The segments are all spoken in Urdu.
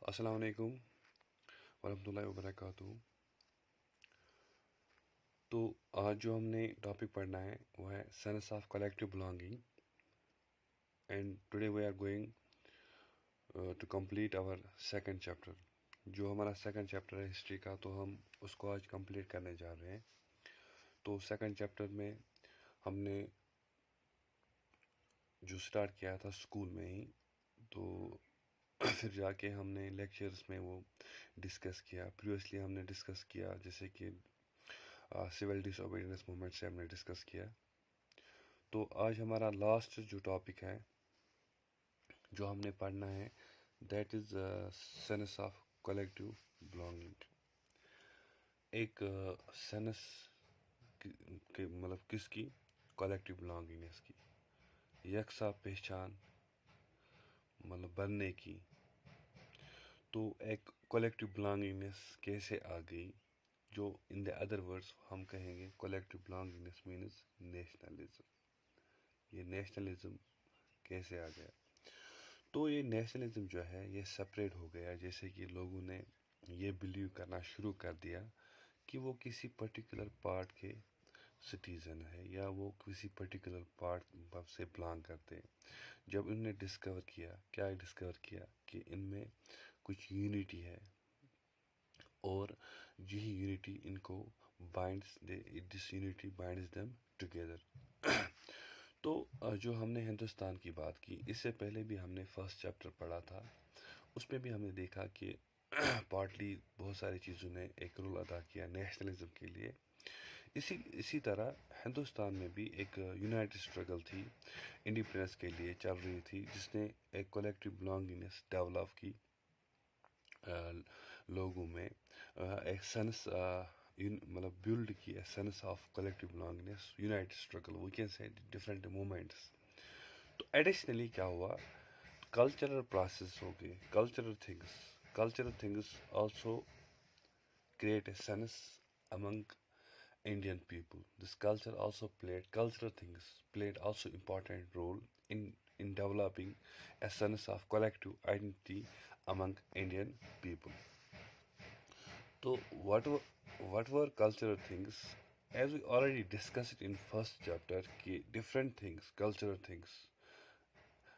السلام علیکم ورحمۃ اللہ وبرکاتہ. تو آج جو ہم نے ٹاپک پڑھنا ہے وہ ہے sense of collective belonging. And today we are going to complete our second chapter. جو ہمارا سیکنڈ چیپٹر ہے ہسٹری کا، تو ہم اس کو آج کمپلیٹ کرنے جا رہے ہیں. تو سیکنڈ چیپٹر میں ہم نے جو سٹارٹ کیا تھا اسکول میں ہی، تو پھر جا کے ہم نے لیکچرز میں وہ ڈسکس کیا. پریویسلی ہم نے ڈسکس کیا جیسے کہ سول ڈس اوبیڈینس موومنٹ سے ہم نے ڈسکس کیا. تو آج ہمارا لاسٹ جو ٹاپک ہے جو ہم نے پڑھنا ہے، that is sense of collective belonging. ایک سینس مطلب کس کی؟ کلیکٹیو بلانگنگنیس کی، یکساں پہچان مطلب بننے کی. تو ایک کلیکٹیو بلانگنگنیس کیسے آ گئی؟ جو ان دا ادر ورڈس ہم کہیں گے کلیکٹیو بلانگنگنیس مینز نیشنلزم. یہ نیشنلزم کیسے آ گیا؟ تو یہ نیشنلزم جو ہے یہ سپریٹ ہو گیا جیسے کہ لوگوں نے یہ بلیو کرنا شروع کر دیا کہ وہ کسی پرٹیکولر پارٹ کے سٹیزن ہے یا وہ کسی پرٹیکولر پارٹ سے بلانگ کرتے ہیں. جب انہوں نے ڈسکور کیا کہ ان میں کچھ یونٹی ہے اور یہی یونٹی ان کو بائنڈس دس یونٹی بائنڈس دیم ٹوگیدر. تو جو ہم نے ہندوستان کی بات کی، اس سے پہلے بھی ہم نے فرسٹ چیپٹر پڑھا تھا. اس میں بھی ہم نے دیکھا کہ پارٹلی بہت ساری چیزوں نے ایک رول ادا کیا نیشنلزم کے لیے. اسی طرح ہندوستان میں بھی ایک یونائٹڈ اسٹرگل تھی، انڈیپینڈنس کے لیے چل رہی تھی، جس نے ایک کلیکٹیو بلانگنگنیس ڈیولپ کی لوگوں میں. ایک سینس مطلب بلڈ کی sense of collective belongingness, united struggle, we can say different movements. تو ایڈیشنلی کیا ہوا؟ کلچرل پروسیس ہو گئے، cultural things also create a sense among Indian people. This culture also cultural things played also important role in developing a sense of collective identity among Indian people. So what were cultural things? As we already discussed in first chapter کہ different things, cultural things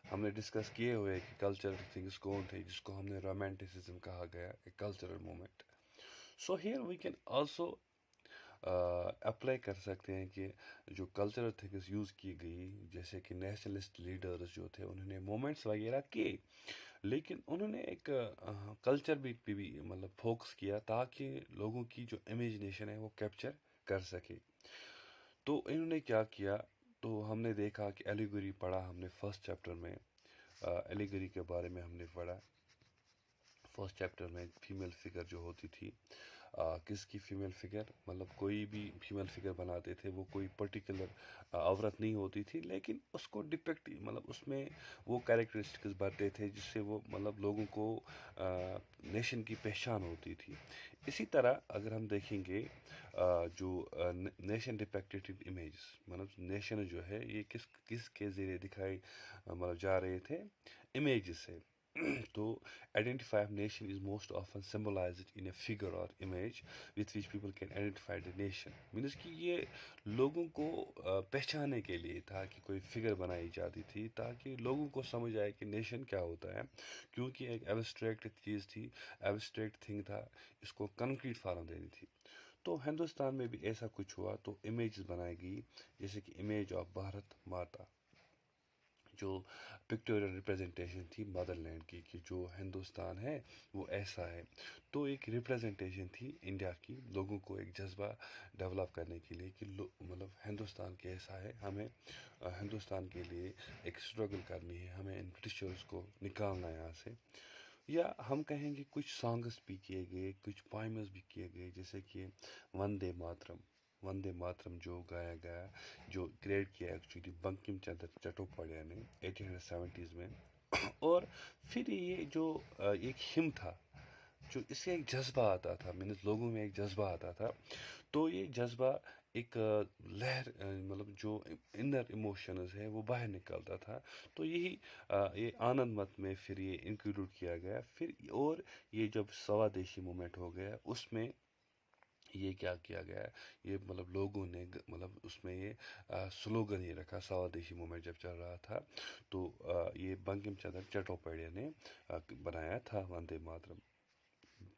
ہم نے ڈسکس کیے ہوئے کہ کلچرل تھنگس کون تھے، جس کو ہم نے رومانٹسزم کہا گیا، ایک cultural movement. So here we can also apply کر سکتے ہیں کہ جو کلچرل تھنگس یوز کی گئی، جیسے کہ نیشنلسٹ لیڈرز جو تھے انہوں نے مومنٹس وغیرہ کیے، لیکن انہوں نے ایک کلچر بھی مطلب فوکس کیا تاکہ لوگوں کی جو امیجنیشن ہے وہ کیپچر کر سکے. تو انہوں نے کیا کیا؟ تو ہم نے دیکھا کہ ایلیگری پڑھا ہم نے فرسٹ چیپٹر میں. ایلیگری کے بارے میں ہم نے پڑھا فرسٹ چیپٹر میں. فیمیل فگر جو ہوتی تھی، کس کی فیمیل فگر؟ مطلب کوئی بھی فیمیل فگر بناتے تھے، وہ کوئی پرٹیکولر عورت نہیں ہوتی تھی، لیکن اس کو ڈپیکٹ مطلب اس میں وہ کیریکٹرسٹکس بھرتے تھے جس سے وہ مطلب لوگوں کو نیشن کی پہچان ہوتی تھی. اسی طرح اگر ہم دیکھیں گے جو نیشن ڈپیکٹیڈ امیجز، مطلب نیشن جو ہے یہ کس کے ذریعے دکھائے مطلب جا رہے تھے؟ امیجز سے. تو identify of nation is most often symbolized in a figure or image with which people can identify the nation. Means کہ یہ لوگوں کو پہچانے کے لیے تھا کہ کوئی فگر بنائی جاتی تھی تاکہ لوگوں کو سمجھ آئے کہ نیشن کیا ہوتا ہے، کیونکہ ایک ایبسٹریکٹ چیز تھی، ایبسٹریکٹ تھنگ تھا، اس کو کنکریٹ فارم دینی تھی. تو ہندوستان میں بھی ایسا کچھ ہوا، تو امیجز بنائی گئی جیسے کہ امیج آف بھارت ماتا، جو پکٹوریل ریپریزنٹیشن تھی مدر لینڈ کی کہ جو ہندوستان ہے وہ ایسا ہے. تو ایک ریپریزنٹیشن تھی انڈیا کی، لوگوں کو ایک جذبہ ڈیولپ کرنے کے لیے کہ مطلب ہندوستان کیسا ہے، ہمیں ہندوستان کے لیے ایک اسٹرگل کرنی ہے، ہمیں ان برٹشرز کو نکالنا ہے یہاں سے. یا ہم کہیں گے کچھ سانگس بھی کیے گئے، کچھ پوائمز بھی کیے گئے، جیسے کہ وندے ماترم جو گایا گیا، جو کریٹ کیا ایکچولی بنکم چندر چٹوپاڈیا نے 1870s میں. اور پھر یہ جو ایک ہم تھا جو اس سے ایک جذبہ آتا تھا، مینس لوگوں میں ایک جذبہ آتا تھا، تو یہ جذبہ ایک لہر مطلب جو انر ایموشنز ہے وہ باہر نکلتا تھا، تو یہی یہ آنند مت میں پھر یہ انکلوڈ کیا گیا پھر، اور یہ جب سوادیشی مومنٹ ہو گیا اس میں یہ کیا کیا گیا ہے، یہ مطلب لوگوں نے مطلب اس میں یہ سلوگن ہی رکھا، سوادیشی مومنٹ جب چل رہا تھا تو یہ بنکم چندر چٹوپاڈیا نے بنایا تھا وندے ماترم.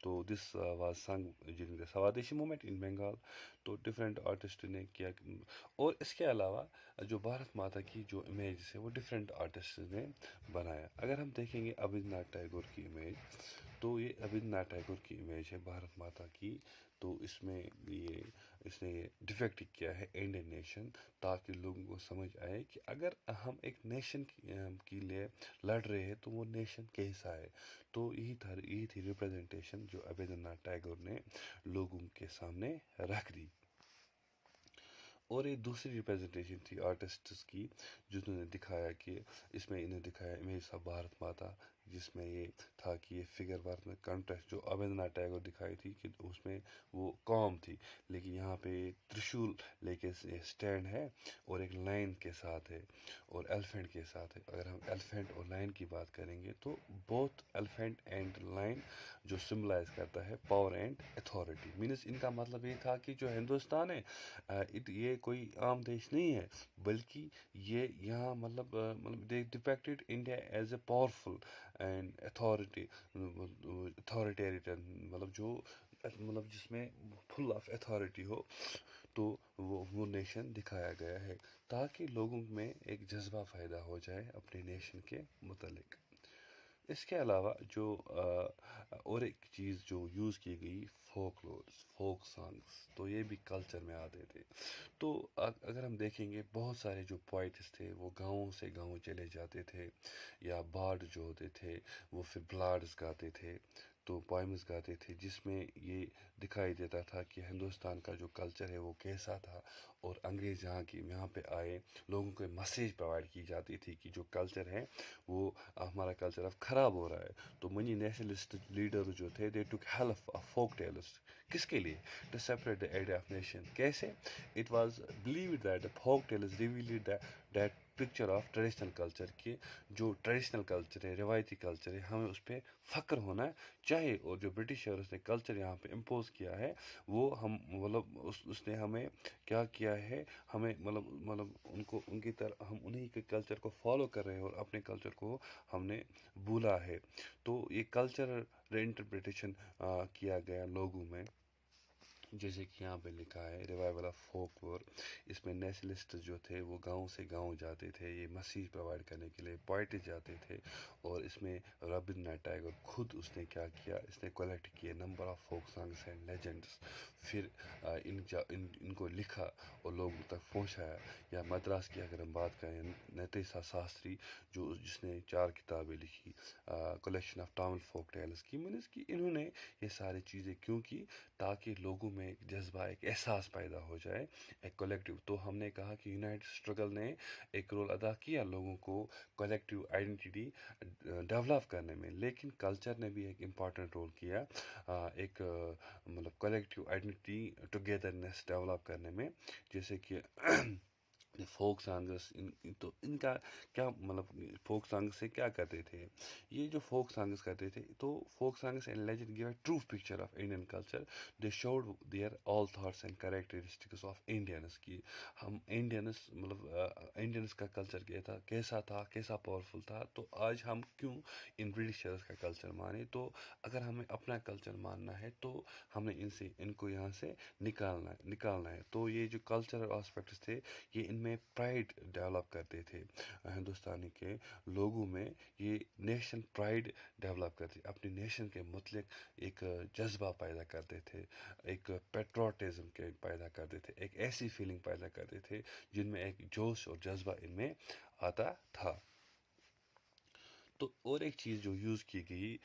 تو this was sung during the Swadeshi movement in Bengal. تو ڈفرینٹ آرٹسٹ نے کیا، اور اس کے علاوہ جو بھارت ماتا کی جو امیج ہے وہ ڈفرینٹ آرٹسٹ نے بنایا. اگر ہم دیکھیں گے ابھیندر ناتھ ٹیگور کی امیج، تو یہ ابھیندر ناتھ ٹیگور کی امیج ہے بھارت ماتا کی. تو اس میں یہ اس نے ڈیفیکٹ کیا ہے انڈین نیشن، تاکہ لوگوں کو سمجھ آئے کہ اگر ہم ایک نیشن کے لیے لڑ رہے ہیں تو وہ نیشن کیسا ہے. تو یہی تھی ریپرزنٹیشن جو ابھیندر ناتھ ٹیگور نے لوگوں کے سامنے رکھ دی. اور یہ دوسری ریپرزنٹیشن تھی آرٹسٹس کی، جس نے دکھایا کہ اس میں انہیں دکھایا امیج آف بھارت ماتا، جس میں یہ تھا کہ یہ فگر ورک میں کنٹرسٹ جو ابھیندر ناتھ ٹیگور دکھائی تھی کہ اس میں وہ کام تھی، لیکن یہاں پہ ترشول لے کے اسٹینڈ ہے اور ایک لائن کے ساتھ ہے اور ایلیفینٹ کے ساتھ ہے. اگر ہم ایلیفینٹ اور لائن کی بات کریں گے تو بوتھ ایلیفینٹ اینڈ لائن جو سمبلائز کرتا ہے پاور اینڈ اتھارٹی، مینس ان کا مطلب یہ تھا کہ جو ہندوستان ہے یہ کوئی عام دیش نہیں ہے، بلکہ یہ یہاں مطلب they depicted India as a powerful and authoritarian, مطلب جو مطلب جس میں فل آف اتھارٹی ہو، تو وہ نیشن دکھایا گیا ہے تاکہ لوگوں میں ایک جذبہ پیدا ہو جائے اپنے نیشن کے متعلق. اس کے علاوہ جو اور ایک چیز جو یوز کی گئی، فوک سانگس، تو یہ بھی کلچر میں آتے تھے. تو اگر ہم دیکھیں گے بہت سارے جو پوئٹس تھے وہ گاؤں سے گاؤں چلے جاتے تھے، یا بارڈ جو ہوتے تھے وہ پھر بلاڈز گاتے تھے، تو پوئمز گاتے تھے، جس میں یہ دکھائی دیتا تھا کہ ہندوستان کا جو کلچر ہے وہ کیسا تھا. اور انگریز یہاں پہ آئے، لوگوں کو میسیج پرووائڈ کی جاتی تھی کہ جو کلچر ہے وہ ہمارا کلچر اب خراب ہو رہا ہے. تو منی نیشنلسٹ لیڈر جو تھے they took help of folk tales, کس کے لیے؟ To separate the idea of nation. کیسے؟ It was believed that the folk tales revealed that picture of traditional culture, کہ جو ٹریڈیشنل کلچر ہے، روایتی کلچر ہے، ہمیں اس پہ فخر ہونا چاہے. اور جو برٹشرس نے کلچر یہاں پہ امپوز کیا ہے وہ ہم مطلب اس نے ہمیں کیا کیا ہے، ہمیں مطلب ان کی طرح ہم انہی کے کلچر کو فالو کر رہے ہیں اور اپنے کلچر کو ہم نے بھولا ہے. تو یہ کلچر ری انٹرپریٹیشن کیا گیا لوگوں میں، جیسے کہ یہاں پہ لکھا ہے ریوائول آف فوک لور. اس میں نیشنلسٹ جو تھے وہ گاؤں سے گاؤں جاتے تھے یہ میسیج پرووائڈ کرنے کے لیے، پوئٹس جاتے تھے. اور اس میں رابندر ناتھ ٹیگور خود اس نے کیا کیا، اس نے کلیکٹ کیے number of folk songs and Legendre's, پھر ان کو لکھا اور لوگوں تک پہنچایا. یا مدراس کی اگر ہم بات کریں، نتیسا شاستری جس نے 4 کتابیں لکھی collection of Tamil folk tells کی، مینس کہ انہوں نے یہ ساری چیزیں کیوں کی؟ تاکہ لوگوں میں ایک جذبہ، ایک احساس پیدا ہو جائے، ایک کولیکٹیو. تو ہم نے کہا کہ یونائٹڈ اسٹرگل نے ایک رول ادا کیا لوگوں کو کولیکٹیو آئیڈینٹی ڈیولپ کرنے میں، لیکن کلچر نے بھی ایک امپورٹنٹ رول کیا ایک مطلب کولیکٹیو آئیڈینٹی ٹوگیدرنیس ڈیولپ کرنے میں. جیسے کہ فوک سانگس، تو ان کا کیا مطلب فوک سانگ سے کیا کرتے تھے؟ یہ جو فوک سانگس کرتے تھے، تو folk songs and legend gave a true picture of Indian culture. They showed their all thoughts and characteristics of Indians کی ہم انڈینس مطلب انڈینس کا کلچر کیسا تھا، کیسا پاورفل تھا. تو آج ہم کیوں ان برٹشرس کا کلچر مانے؟ تو اگر ہمیں اپنا کلچر ماننا ہے تو ہمیں ان کو یہاں سے نکالنا ہے. تو یہ جو کلچرل آسپیکٹس تھے یہ ان میں پرائڈ ڈیولپ کرتے تھے ہندوستانی کے لوگوں میں. یہ نیشن پرائڈ ڈیولپ کرتے، اپنی نیشن کے متعلق ایک جذبہ پیدا کرتے تھے، ایک پیٹروٹزم کے پیدا کرتے تھے، ایک ایسی فیلنگ پیدا کرتے تھے جن میں ایک جوش اور جذبہ ان میں آتا تھا. تو اور ایک چیز جو یوز کی گئی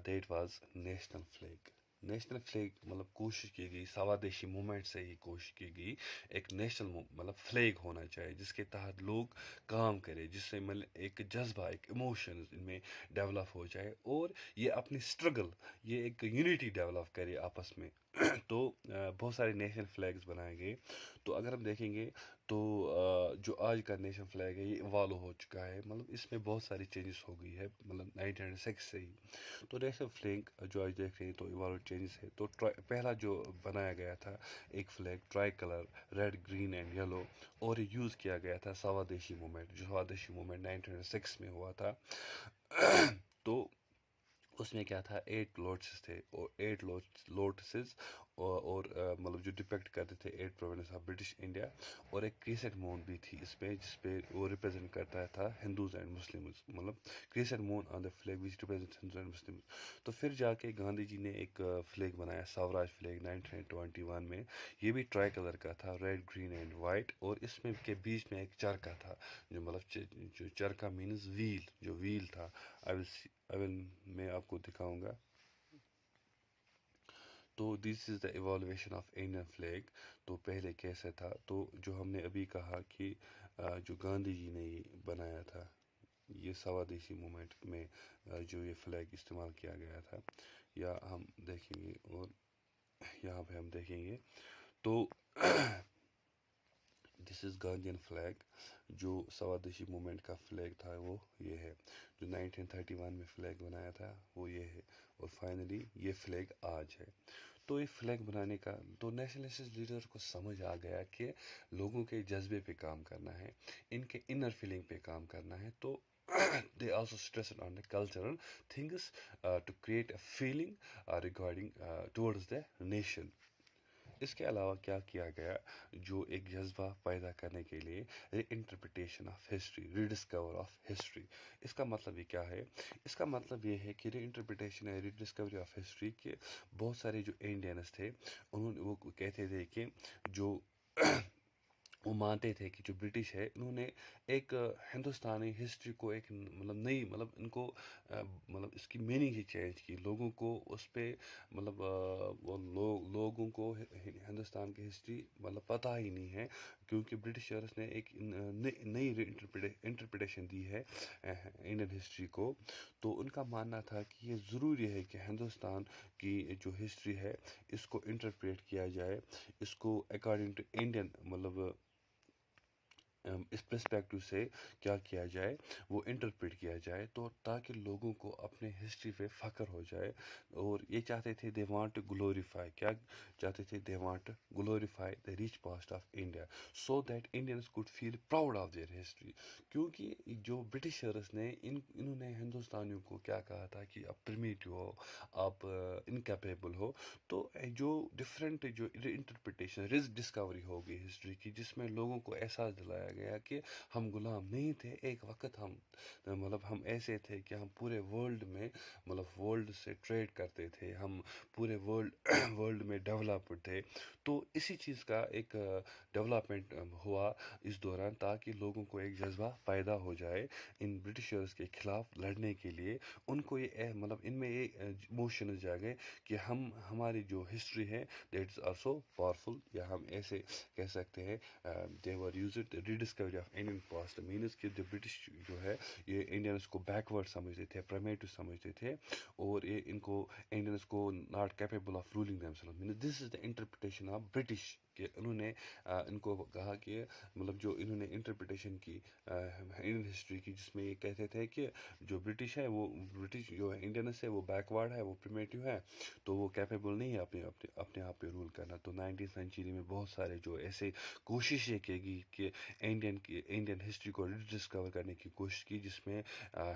that was national flag. National flag مطلب کوشش کی گئی سوادیشی موومنٹ سے ہی کوشش کی گئی ایک نیشنل مطلب فلیگ ہونا چاہیے جس کے تحت لوگ کام کرے جس سے مطلب ایک جذبہ ایک ایموشنز ان میں ڈیولپ ہو جائے اور یہ اپنی اسٹرگل یہ ایک یونٹی ڈیولپ کرے آپس میں تو بہت سارے نیشنل فلیگز بنائے گئے تو اگر ہم دیکھیں گے تو جو آج کا نیشنل فلیگ ہے یہ ایوالو ہو چکا ہے مطلب اس میں بہت ساری چینجز ہو گئی ہے مطلب 1906 سے ہی تو نیشنل فلیگ جو آج دیکھ رہے ہیں تو ایوالو چینجز ہے تو پہلا جو بنایا گیا تھا ایک flag tricolour red green and yellow اور یہ یوز کیا گیا تھا سوادیشی موومنٹ جو سوادیشی موومنٹ 1906 میں ہوا تھا تو اس میں کیا تھا 8 لوٹسز تھے اور 8 لوٹسز اور مطلب جو ڈپیکٹ کرتے تھے 8 پروونس آف برٹش انڈیا اور ایک کریسنٹ مون بھی تھی اس پہ جس پہ وہ ریپرزینٹ کرتا تھا ہندوز اینڈ مسلمز مطلب crescent moon on the flag which represent Hindus and Muslims تو پھر جا کے گاندھی جی نے ایک فلیگ بنایا سوراج فلیگ 1921 میں یہ بھی ٹرائی کلر کا تھا ریڈ گرین اینڈ وائٹ اور اس میں کے بیچ میں ایک چرخہ تھا جو مطلب جو چرخہ مینز ویل جو ویل تھا میں آپ کو دکھاؤں گا تو دس is the ایوالویشن of Indian flag تو پہلے کیسے تھا تو جو ہم نے ابھی کہا کہ جو گاندھی جی نے یہ بنایا تھا یہ سوادیشی موومنٹ میں جو یہ فلیگ استعمال کیا گیا تھا یا ہم دیکھیں گے اور یہاں پہ ہم دیکھیں گے تو دس از گاندین فلیگ جو سوادیشی موومنٹ کا فلیگ تھا وہ یہ ہے جو 1931 میں فلیگ بنایا تھا وہ یہ ہے اور فائنلی یہ فلیگ آج ہے تو یہ فلیگ بنانے کا تو نیشنلسٹ لیڈر کو سمجھ آ گیا کہ لوگوں کے جذبے پہ کام کرنا ہے ان کے انر فیلنگ پہ کام کرنا ہے تو they also stressed on the cultural things to create a feeling regarding towards the nation اس کے علاوہ کیا کیا گیا جو ایک جذبہ پیدا کرنے کے لیے reinterpretation of history rediscover of history اس کا مطلب یہ کیا ہے اس کا مطلب یہ ہے کہ ری انٹرپریٹیشن ہے ری ڈسکوری آف ہسٹری کے بہت سارے جو انڈینس تھے انہوں نے وہ کہتے تھے کہ جو وہ مانتے تھے کہ جو برٹش ہے انہوں نے ایک ہندوستانی ہسٹری کو ایک مطلب نئی مطلب ان کو مطلب اس کی میننگ ہی چینج کی لوگوں کو اس پہ مطلب وہ لوگوں کو ہندوستان کی ہسٹری مطلب پتہ ہی نہیں ہے کیونکہ برٹشرس نے ایک نئی انٹرپریٹیشن دی ہے انڈین ہسٹری کو تو ان کا ماننا تھا کہ یہ ضروری ہے کہ ہندوستان کی جو ہسٹری ہے اس کو انٹرپریٹ کیا جائے اس کو اکارڈنگ ٹو انڈین مطلب اس پرسپیکٹو سے کیا کیا جائے وہ انٹرپریٹ کیا جائے تو تاکہ لوگوں کو اپنے ہسٹری پہ فخر ہو جائے اور یہ چاہتے تھے دے وانٹ ٹو گلوریفائی کیا چاہتے تھے they want to glorify the rich past of India so that Indians could feel proud of their history کیونکہ جو برٹشرس نے انہوں نے ہندوستانیوں کو کیا کہا تھا کہ آپ پرمیٹیو ہو آپ انکیپیبل ہو تو جو ڈفرینٹ جو انٹرپریٹیشن رسک ڈسکوری ہو گئی ہسٹری کی جس میں لوگوں کو احساس دلایا گیا کہ ہم غلام نہیں تھے ایک وقت ہم مطلب ہم ایسے تھے کہ ہم پورے ورلڈ میں مطلب ورلڈ سے ٹریڈ کرتے تھے ہم پورے ورلڈ میں ڈیولپڈ تھے تو اسی چیز کا ایک ڈیولپمنٹ ہوا اس دوران تاکہ لوگوں کو ایک جذبہ پیدا ہو جائے ان برٹشرز کے خلاف لڑنے کے لیے ان کو یہ مطلب ان میں یہ ایموشنز جاگے کہ ہماری جو ہسٹری ہے دیٹ از آلسو پاورفل یا ہم ایسے کہہ سکتے ہیں they were used rediscovery of Indian past means کہ جو برٹش جو ہے یہ انڈینس کو بیکورڈ سمجھتے تھے پرمیٹو سمجھتے تھے اور یہ ان کو انڈینس کو not capable of ruling themselves means this is the interpretation of British کہ انہوں نے ان کو کہا کہ مطلب جو انہوں نے انٹرپریٹیشن کی انڈین ہسٹری کی جس میں یہ کہتے تھے کہ جو برٹش ہے وہ برٹش جو انڈینس ہے وہ بیکورڈ ہے وہ پرمیٹو ہے تو وہ کیپیبل نہیں ہے اپنے آپ پہ رول کرنا تو 19th سینچری میں بہت سارے جو ایسے کوشش یہ کی گئی کہ انڈین ہسٹری کو ڈسکور کرنے کی کوشش کی جس میں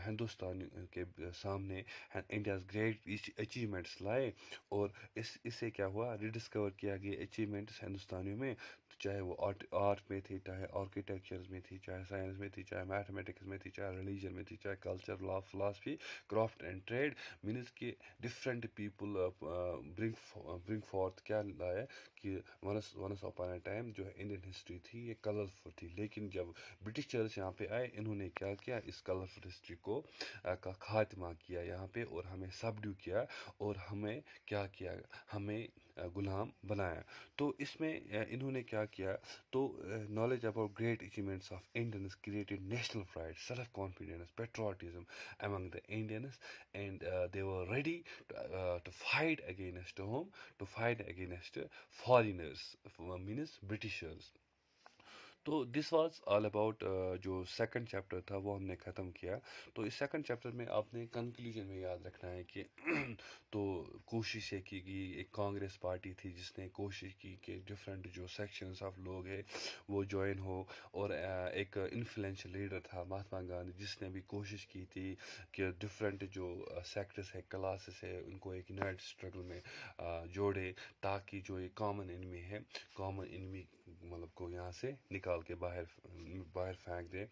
ہندوستان کے سامنے انڈیاز گریٹ اچیومنٹس لائے اور اس سے کیا ہوا ریڈسکور کیا گیا اچیومنٹس ہندوستانیوں میں، چاہے وہ آرٹ میں تھی، چاہے آرکیٹیکچرز میں تھی، چاہے سائنس میں تھی، چاہے میتھمیٹکس میں تھی، چاہے ریلیجن میں تھی، چاہے culture, law, philosophy, craft and trade, means کہ ڈفرینٹ پیپل برنگ فورتھ کیا لایا کہ ونس اپان اے ٹائم جو ہے انڈین ہسٹری تھی یہ کلرفل تھی، لیکن جب برٹشرس یہاں پہ آئے انہوں نے کیا کیا، اس کلرفل ہسٹری کو کا خاتمہ کیا یہاں پہ، اور ہمیں سبڈو کیا، اور ہمیں کیا کیا، ہمیں غلام بنایا۔ تو اس میں انہوں نے کیا کیا، تو knowledge about great achievements of Indians created national pride, self confidence, patriotism among the Indians, and they were ready to fight against whom? To fight against foreigners, means Britishers. تو دس واز آل اباؤٹ جو سیکنڈ چیپٹر تھا وہ ہم نے ختم کیا۔ تو اس سیکنڈ چیپٹر میں آپ نے کنکلوژن میں یاد رکھنا ہے کہ تو کوشش یہ کی گئی، ایک کانگریس پارٹی تھی جس نے کوشش کی کہ ڈفرینٹ جو سیکشنز آف لوگ ہیں وہ جوائن ہو، اور ایک انفلوئنشل لیڈر تھا مہاتما گاندھی جس نے بھی کوشش کی تھی کہ ڈفرینٹ جو سیکٹرس ہے، کلاسز ہے، ان کو ایک یونائٹ اسٹرگل میں جوڑے، تاکہ جو یہ کامن انمی ہے، کامن انمی مطلب کو یہاں سے نکال کے باہر پھینک دے۔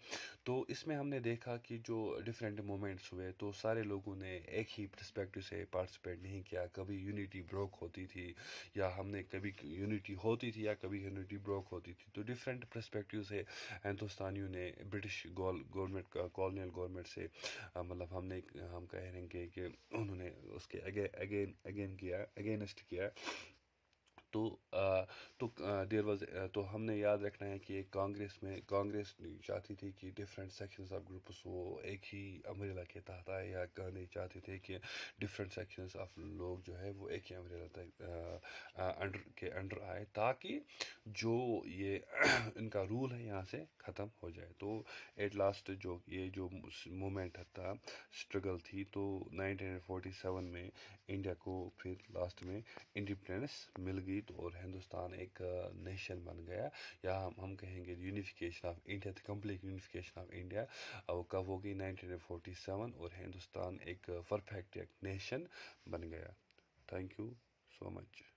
تو اس میں ہم نے دیکھا کہ جو ڈفرینٹ مومنٹس ہوئے تو سارے لوگوں نے ایک ہی پرسپیکٹو سے پارٹیسپیٹ نہیں کیا، کبھی یونٹی بروک ہوتی تھی، یا ہم نے کبھی یونٹی ہوتی تھی یا کبھی یونٹی بروک ہوتی تھی، تو ڈفرینٹ پرسپیکٹو سے ہندوستانیوں نے برٹش گورنمنٹ، کالونیل گورنمنٹ سے مطلب ہم کہہ رہے ہیں کہ انہوں نے اس کے اگینسٹ کیا۔ تو تو دیر واز تو ہم نے یاد رکھنا ہے کہ کانگریس چاہتی تھی کہ ڈفرینٹ سیکشنز آف گروپس وہ ایک ہی امبریلا کے تحت آئے، یا گاندھی چاہتے تھے کہ ڈفرینٹ سیکشنز آف لوگ جو ہے وہ ایک ہی امبریلا تک انڈر آئے، تاکہ جو یہ ان کا رول ہے یہاں سے ختم ہو جائے۔ تو ایٹ لاسٹ جو یہ جو مومنٹ تھا، اسٹرگل تھی، تو 1947 میں انڈیا کو پھر لاسٹ میں انڈیپینڈنس مل گئی، تو اور ہندوستان ایک نیشن بن گیا، یا ہم کہیں گے unification of India, complete unification of India وہ کب ہوگی؟ 1947، اور ہندوستان ایک پرفیکٹ ایک نیشن بن گیا۔ Thank you so much.